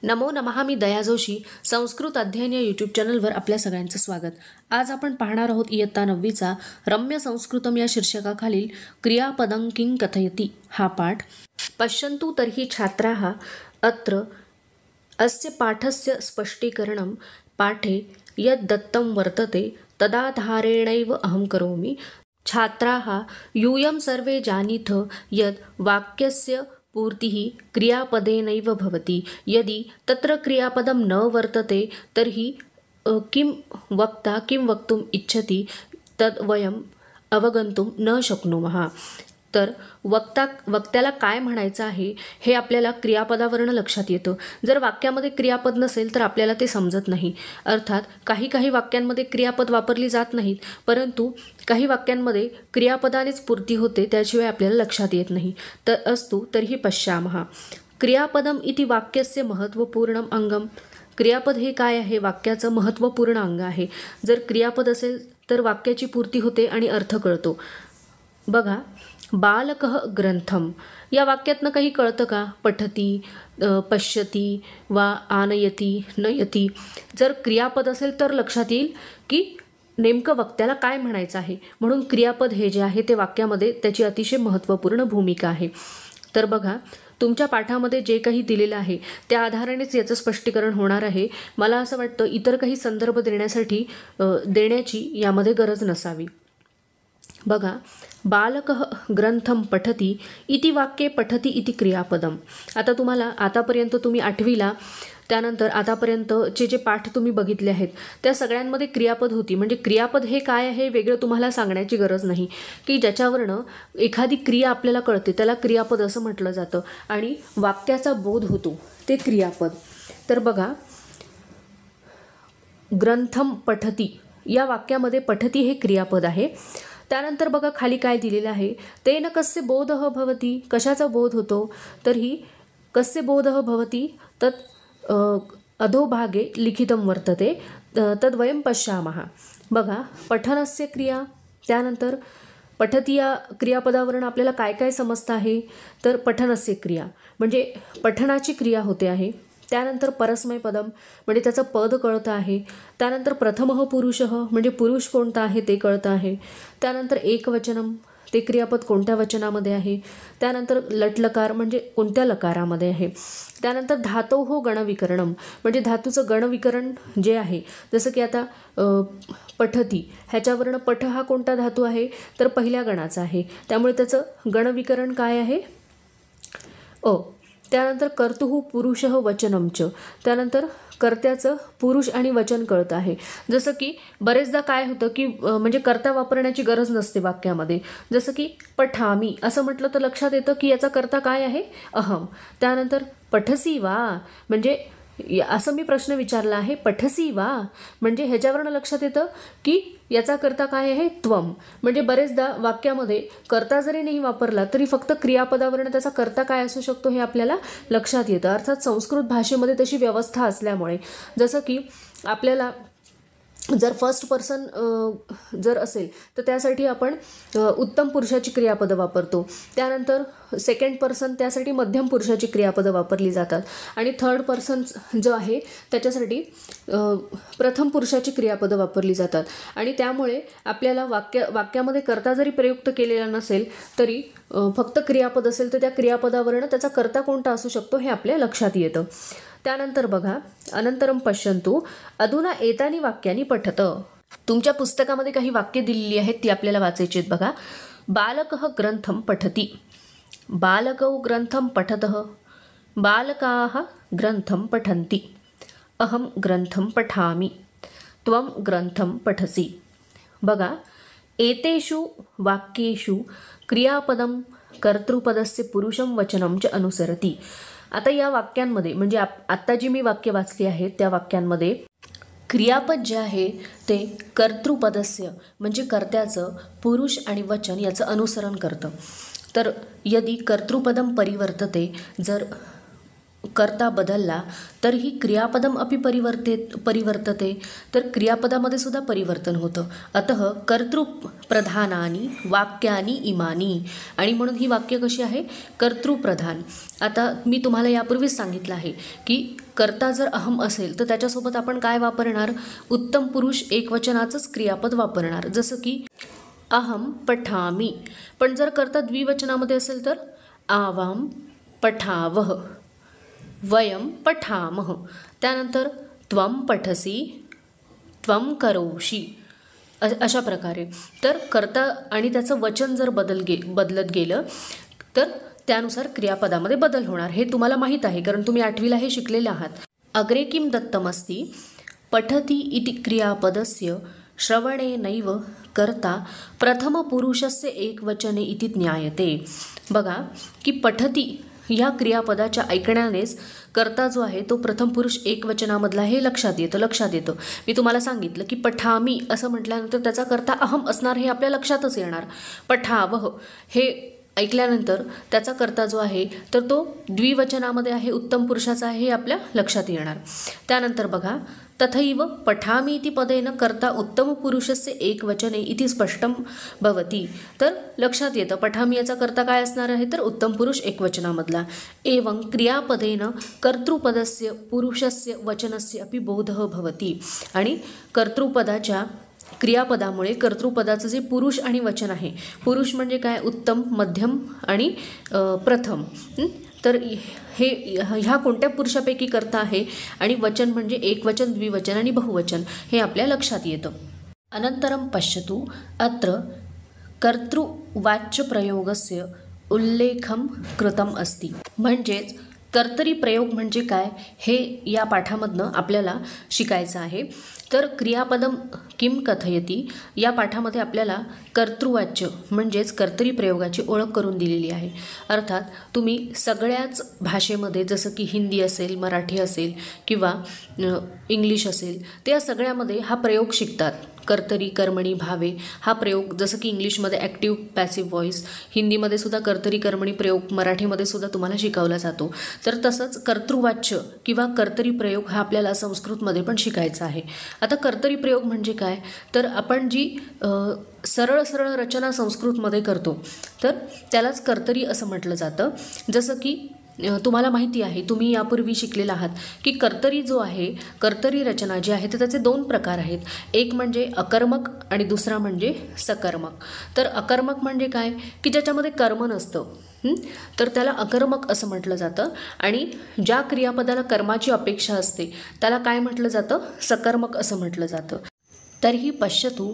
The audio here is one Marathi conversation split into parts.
नमो नमः. मी दया जोशी. संस्कृत अध्ययन या यूट्यूब चॅनलवर आपल्या सगळ्यांचं स्वागत. आज आपण पाहणार आहोत इयत्ता 9वीचा रम्य संस्कृतम या शीर्षकाखालील क्रियापदं किं कथयति हा पाठ. पश्यन्तु तर्हि छात्राः अत्र अस्य पाठस्य स्पष्टीकरणं पाठे यद् दत्तं वर्तते तदाधारेणैव अहं करोमि. छात्राः यूयं सर्वे जानीथ यद् वाक्यस्य पूर्तिः क्रियापदेनैव भवति. यदि तत्र क्रियापदं न वर्तते तर्हि किं वक्ता किं वक्तुम् इच्छति तद् वयम् अवगन्तुं न शक्नुमः. तर वक्त्याला काय म्हणायचं आहे हे आपल्याला क्रियापदावरून लक्षात येतं. जर वाक्यामध्ये क्रियापद नसेल तर आपल्याला ते समजत नाही. अर्थात काही वाक्यांमध्ये क्रियापद वापरली जात नाहीत, परंतु काही वाक्यांमध्ये क्रियापदानेच पूर्ती होते, त्याशिवाय आपल्याला लक्षात येत नाही. तर अस्तु तर्हि पश्यामः. क्रियापदम इति वाक्यस्य महत्त्वपूर्णम अंगम. क्रियापद हे काय आहे? वाक्याचं महत्त्वपूर्ण अंग आहे. जर क्रियापद असेल तर वाक्याची पूर्ती होते आणि अर्थ कळतो. बघा, बालकः ग्रंथम या वाक्यातनं काही कळतं का? पठती, पश्यती वा आनयती, नयती. जर क्रियापद असेल तर लक्षात येईल की नेमकं वक्त्याला काय म्हणायचं आहे. म्हणून क्रियापद हे जे आहे ते वाक्यामध्ये त्याची अतिशय महत्त्वपूर्ण भूमिका आहे. तर बघा, तुमच्या पाठामध्ये जे काही दिलेलं आहे त्या आधारानेच याचं स्पष्टीकरण होणार आहे. मला असं वाटतं इतर काही संदर्भ देण्याची यामध्ये गरज नसावी. बघा, बालकः ग्रंथम पठती इति वाक्ये पठती इति क्रियापदम. आता तुम्हाला आतापर्यंत तुम्ही 8वीला त्यानंतर आतापर्यंतचे जे पाठ तुम्ही बघितले आहेत त्या सगळ्यांमध्ये क्रियापद होती. म्हणजे क्रियापद हे काय आहे वेगळं तुम्हाला सांगण्याची गरज नाही, की ज्याच्यावरनं एखादी क्रिया आपल्याला कळते त्याला क्रियापद असं म्हटलं जातं आणि वाक्याचा बोध होतो ते क्रियापद. तर बघा, ग्रंथम पठती या वाक्यामध्ये पठती हे क्रियापद आहे. त्यानंतर बघा खाली काय दिलेलं आहे, तेन कस्य बोधः भवति. कशाचा बोध होतो? तर ही कस्य बोधः भवति तत् अधोभागे लिखितं वर्तते तद्वयं पश्यामः. बघा, पठनस्य क्रिया, त्यानंतर पठती या क्रियापदावरून आपल्याला काय काय समजतं आहे? तर पठनस्य क्रिया म्हणजे पठनाची क्रिया होते आहे. त्यानंतर परस्मैपदम म्हणजे त्याचं पद कळतं आहे. त्यानंतर प्रथमः पुरुषः म्हणजे पुरुष कोणता आहे ते कळतं आहे. त्यानंतर एकवचनम ते क्रियापद कोणत्या वचनामध्ये आहे. त्यानंतर लटलकार म्हणजे कोणत्या लकारामध्ये आहे. त्यानंतर धातोः गणविकरणम म्हणजे धातूचं गणविकरण जे आहे, जसं की आता पठती ह्याच्यावरनं पठ हा कोणता धातू आहे तर पहिल्या गणाचा आहे, त्यामुळे त्याचं गणविकरण काय आहे? त्यानंतर कर्तुः पुरुषः वचनमच. त्यानंतर कर्त्याचं पुरुष आणि वचन कळतं आहे. जसं की बरेचदा काय होतं की म्हणजे कर्ता वापरण्याची गरज नसते वाक्यामध्ये. जसं की पठामी असं म्हटलं तर लक्षात येतं की याचा कर्ता काय आहे? अहम. त्यानंतर पठसी वा म्हणजे असं मी प्रश्न विचारला आहे, पठसी वा म्हणजे ह्याच्यावरनं लक्षात येतं की याचा कर्ता काय आहे? त्वम. म्हणजे बरेचदा वाक्यामध्ये कर्ता जरी नाही वापरला तरी फक्त क्रियापदावरून त्याचा कर्ता काय असू शकतो हे आपल्याला लक्षात येतं. अर्थात संस्कृत भाषेमध्ये तशी व्यवस्था असल्यामुळे, जसं की आपल्याला जर फर्स्ट पर्सन जर असेल तर त्यासाठी आपण उत्तम पुरुषाची क्रियापदं वापरतो. त्यानंतर सेकंड पर्सन त्यासाठी मध्यम पुरुषाची क्रियापदं वापरली जातात आणि थर्ड पर्सन जो आहे त्याच्यासाठी प्रथम पुरुषाची क्रियापदं वापरली जातात. आणि त्यामुळे आपल्याला वाक्यामध्ये कर्ता जरी प्रयुक्त केलेला नसेल तरी फक्त क्रियापद असेल तर त्या क्रियापदावरून त्याचा कर्ता कोणता असू शकतो हे आपल्या लक्षात येतं. त्यानंतर बघा, अनंतरम पश्यन्तु अधुना एतानि वाक्यानि पठत. तुमच्या पुस्तकामध्ये काही वाक्य दिलेली आहेत ती आपल्याला वाचायची आहेत. बघा, बालकः ग्रंथम पठति, बालकौ ग्रंथम पठतः, बालकाः ग्रंथम पठन्ति, अहम ग्रंथम पठामि, त्वं ग्रंथम पठसि. बघा, एतेषु वाक्येषु क्रियापदं कर्तृपदस्य पुरुषं वचनं च अनुसरति. आता या वाक्यांमध्ये म्हणजे आत्ता जी मी वाक्य वाचली आहेत त्या वाक्यांमध्ये क्रियापद जे आहे ते कर्तृपदस्य म्हणजे कर्त्याचं पुरुष आणि वचन याचं अनुसरण करतं. तर यदि कर्तृपदम परिवर्तते, जर कर्ता बदलला तर ही क्रियापदम अपि परिवर्तते, तर क्रियापदामध्ये सुद्धा परिवर्तन होतं. अतः कर्तृप्रधानानी वाक्यानी इमानी, आणि म्हणून ही वाक्य कशी आहे, कर्तृप्रधान. आता मी तुम्हाला यापूर्वीच सांगितलं आहे की कर्ता जर अहम असेल तर त्याच्यासोबत आपण काय वापरणार, उत्तम पुरुष एकवचनाचंच क्रियापद वापरणार, जसं की अहम पठामी. पण जर कर्ता द्विवचनामध्ये असेल तर आवाम पठावह, वयम पठामः. त्यानंतर त्वम पठसी, त्वम करोषि, अशा प्रकारे. तर कर्ता आणि त्याचं वचन जर बदलत गेलं तर त्यानुसार क्रियापदामध्ये बदल होणार. हे तुम्हाला माहीत आहे कारण तुम्ही 8वीला हे शिकलेले आहात. अग्रे किं दत्तमस्ति पठति इति क्रियापदस्य श्रवणेनैव कर्ता प्रथमपुरुषस्य एकवचने इति ज्ञायते. बघा की पठती ह्या क्रियापदाच्या ऐकण्यानेच कर्ता जो आहे तो प्रथम पुरुष एकवचनामधला हे लक्षात येतं. मी तुम्हाला सांगितलं की पठामी असं म्हटल्यानंतर त्याचा कर्ता अहम असणार हे आपल्या लक्षातच येणार. पठावह हे ऐकल्यानंतर त्याचा कर्ता जो आहे तर तो द्विवचनामध्ये आहे, उत्तम पुरुषाचा आहे हे आपल्या लक्षात येणार. त्यानंतर बघा तथैव पठामी इति पदेन कर्ता उत्तम पुरुषस्य एकवचने इति स्पष्टं भवति. तर लक्षात येतं पठामी याचा कर्ता काय असणार आहे तर उत्तम पुरुष एकवचनामधला. एवं क्रियापदेन कर्तृपदस्य पुरुषस्य वचनस्य अपि बोधः भवति. आणि कर्तृपदाच्या क्रियापदामुळे कर्तृपदाचं जे पुरुष आणि वचन आहे, पुरुष म्हणजे काय, उत्तम, मध्यम आणि प्रथम. तर हे ह्या कोणत्या पुरुषापैकी कर्ता आहे, आणि वचन म्हणजे एकवचन, द्विवचन आणि बहुवचन हे आपल्या लक्षात येतं. अनंतरं पश्यतु अत्र कर्तृवाच्य प्रयोगस्य उल्लेखं कृतम अस्ति. म्हणजेच कर्तरी प्रयोग म्हणजे काय हे या पाठामधनं आपल्याला शिकायचं आहे. तर क्रियापदम किम कथयती या पाठामध्ये आपल्याला कर्तृवाच्य म्हणजेच कर्तरी प्रयोगाची ओळख करून दिलेली आहे. अर्थात तुम्ही सगळ्याच भाषेमध्ये जसं की हिंदी असेल, मराठी असेल किंवा इंग्लिश असेल, त्या सगळ्यामध्ये हा प्रयोग शिकतात. कर्तरी, कर्मणी, भावे हा प्रयोग, जसं की इंग्लिशमध्ये ॲक्टिव्ह पॅसिव्ह व्हॉइस, हिंदीमध्ये सुद्धा कर्तरी कर्मणी प्रयोग, मराठीमध्ये सुद्धा तुम्हाला शिकवला जातो. तर तसंच कर्तृवाच्य किंवा कर्तरी प्रयोग हा आपल्याला संस्कृतमध्ये पण शिकायचा आहे. आता कर्तरी प्रयोग म्हणजे काय, तर आपण जी सरळ सरळ रचना संस्कृतमध्ये करतो तर त्यालाच कर्तरी असं म्हटलं जातं. जसं की तुम्हाला माहिती आहे, तुम्ही यापूर्वी शिकलेला आहात की कर्तरी जो आहे, कर्तरी रचना जी आहे तर त्याचे 2 प्रकार आहेत. एक म्हणजे अकर्मक आणि दुसरा म्हणजे सकर्मक. तर अकर्मक म्हणजे काय की ज्याच्यामध्ये कर्म नसतं, तर त्याला अकर्मक असं म्हटलं जातं. आणि ज्या क्रियापदाला कर्माची अपेक्षा असते त्याला काय म्हटलं जातं, सकर्मक असं म्हटलं जातं. तर्हि पश्यतु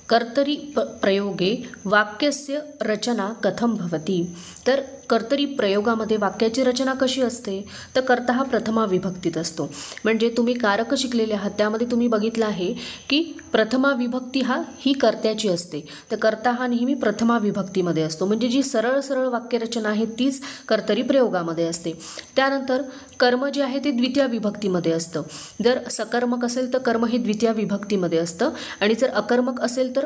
कर्तरी प्रयोगे वाक्यस्य रचना कथं भवति. तर कर्तरी प्रयोगामध्ये वाक्याची रचना कशी असते, तर कर्ता हा प्रथमा विभक्तीत असतो. म्हणजे तुम्ही कारक शिकलेले आहात त्यामध्ये तुम्ही बघितलं आहे की प्रथमा विभक्ती ही कर्त्याची असते. तर कर्ता हा नेहमी प्रथमा विभक्तीमध्ये असतो. म्हणजे जी सरळ सरळ वाक्यरचना आहे तीच कर्तरी प्रयोगामध्ये असते. त्यानंतर कर्म जे आहे ते द्वितीय विभक्तीमध्ये असतं. जर सकर्मक असेल तर कर्म हे द्वितीय विभक्तीमध्ये असतं, आणि जर अकर्मक असेल तर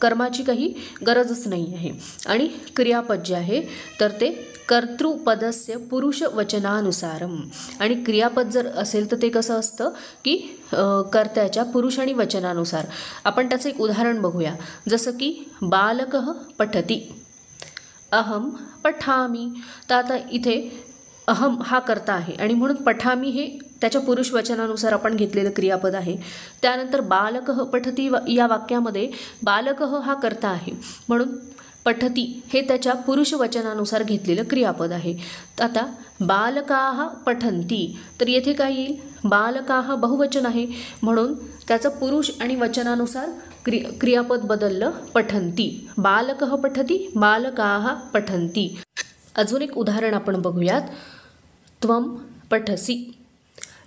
कर्माची काही गरजच नाही आहे. आणि क्रियापद जे आहे तर ते कर्तृपदस्य पुरुष वचनानुसारम. आणि क्रियापद जर असेल तर ते कसं असतं की कर्त्याच्या पुरुष आणि वचनानुसार. आपण त्याचं एक उदाहरण बघूया. जसं की बालकः पठति, अहम पठामी. तर आता इथे अहम हा कर्ता आहे आणि म्हणून पठामी हे त्याच्या पुरुष वचनानुसार आपण घेतलेलं क्रियापद आहे. त्यानंतर बालकः पठति या वाक्यामध्ये बालकः हा कर्ता आहे म्हणून पठति हे त्याच्या पुरुष वचनानुसार घेतलेलं क्रियापद आहे. आता बालकाः पठन्ति, तर येथे काय येईल, बालकाः बहुवचन आहे म्हणून त्याचं पुरुष आणि वचनानुसार क्रियापद बदललं, पठन्ति. बालकः पठति, बालकाः पठन्ति. अजून एक उदाहरण आपण बघूयात. त्वम पठसी,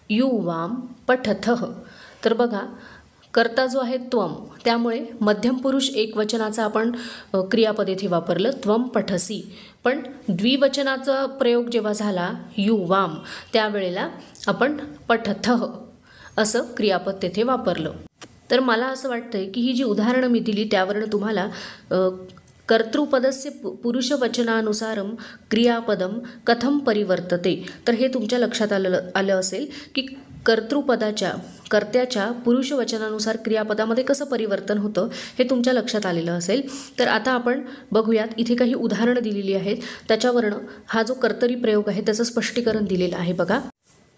युवाम पठथः. तर बघा कर्ता जो आहे त्वम, त्यामुळे मध्यम पुरुष एकवचनाचा आपण क्रियापद येथे वापरलं, त्वम पठसी. पण द्विवचनाचा प्रयोग जेव्हा झाला युवाम, त्यावेळेला आपण पठथः असं क्रियापद तेथे वापरलं. तर मला असं वाटतंय की ही जी उदाहरणं मी दिली त्यावरून तुम्हाला कर्तृपदस्य पुरुषवचनानुसारं क्रियापदम कथम परिवर्तते. तर हे तुमच्या लक्षात आलं असेल की कर्त्याच्या पुरुषवचनानुसार क्रियापदामध्ये कसं परिवर्तन होतं हे तुमच्या लक्षात आलेलं असेल. तर आता आपण बघूयात, इथे काही उदाहरणं दिलेली आहेत, त्याच्यावरनं हा जो कर्तरी प्रयोग आहे त्याचं स्पष्टीकरण दिलेलं आहे. बघा,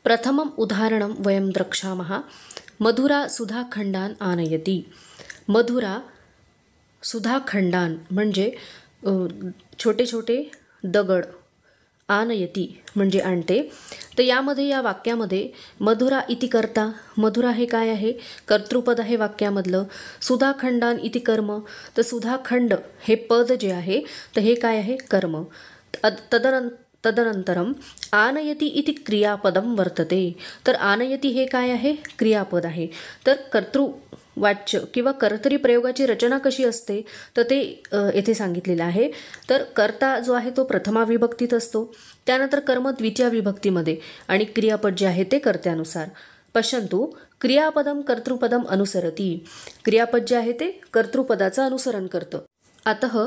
प्रथमं उदाहरणं वयं द्रक्ष्यामः. मधुरा सुधाखंडान आनयती. मधुरा सुधाखंडान म्हणजे छोटे छोटे दगड, आनयती म्हणजे आणते. तर यामध्ये या वाक्यामध्ये मधुरा इति कर्ता, मधुरा हे काय आहे, कर्तृपद आहे वाक्यामधलं. सुधाखंडान इति कर्म, तर सुधाखंड हे पद जे आहे तर हे काय आहे, कर्म. तदनंतरम आनयती इति क्रियापदम वर्तते. तर आनयती हे काय आहे, क्रियापद आहे. तर कर्तृवाच्य किंवा कर्तरी प्रयोगाची रचना कशी असते तर ते येथे सांगितलेलं आहे. तर कर्ता जो आहे तो प्रथमा विभक्तीत असतो, त्यानंतर कर्म द्वितीय विभक्तीमध्ये आणि क्रियापद जे आहे ते कर्त्यानुसार. पश्यंतु क्रियापदम कर्तृपदम अनुसरती. क्रियापद जे आहे ते कर्तृपदाचं अनुसरण करतं. अतः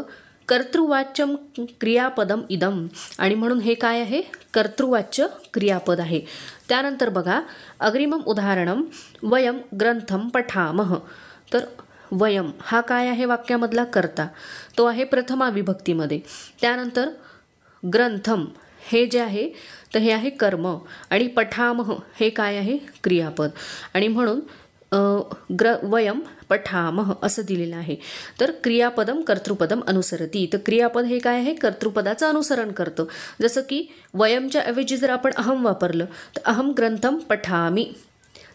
कर्तृवाच्यम क्रियापदम इदम, आणि म्हणून हे काय आहे, कर्तृवाच्य क्रियापद आहे. त्यानंतर बघा, अग्रिमम उदाहरणम वयम ग्रंथम पठामः. तर वयम हा काय आहे वाक्यामधला कर्ता, तो आहे प्रथमा विभक्तीमध्ये. त्यानंतर ग्रंथम हे जे आहे तर हे आहे कर्म, आणि पठामः हे काय आहे, क्रियापद. आणि म्हणून वयम पठामः असं दिलेलं आहे. तर क्रियापदम कर्तृपदम अनुसरती. तर क्रियापद हे काय आहे, कर्तृपदाचं अनुसरण करतं. जसं की वयमच्या ऐवजी जर आपण अहम वापरलं तर अहम ग्रंथम पठामि.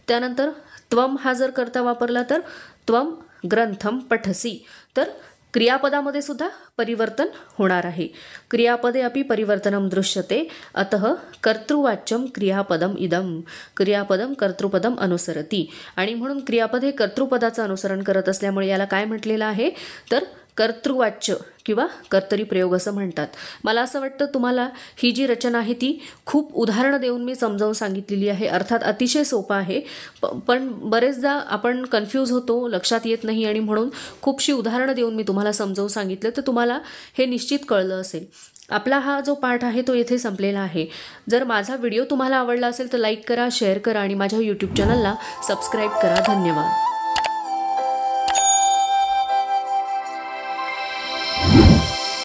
त्यानंतर त्वम हा जर कर्ता वापरला तर त्वम ग्रंथम पठसी. तर क्रियापदामध्ये सुद्धा परिवर्तन होणार आहे. क्रियापदे अपि परिवर्तनम दृश्यते. अतः कर्तृवाच्यम क्रियापदम इदम, क्रियापदम कर्तृपदम अनुसरती. आणि म्हणून क्रियापद हे कर्तृपदाचं अनुसरण करत असल्यामुळे याला काय म्हटलेलं आहे तर कर्तृवाच्य किंवा कर्तरी प्रयोग असं म्हणतात. मला असं वाटतं तुम्हाला ही जी रचना आहे ती खूप उदाहरणं देऊन मी समजावून सांगितलेली आहे. अर्थात अतिशय सोपं आहे, पण बरेचदा आपण कन्फ्यूज होतो, लक्षात येत नाही, आणि म्हणून खूपशी उदाहरणं देऊन मी तुम्हाला समजावून सांगितलं, तर तुम्हाला हे निश्चित कळलं असेल. आपला हा जो पाठ आहे तो येथे संपलेला आहे. जर माझा व्हिडिओ तुम्हाला आवडला असेल तर लाईक करा, शेअर करा आणि माझ्या यूट्यूब चॅनलला सबस्क्राईब करा. धन्यवाद.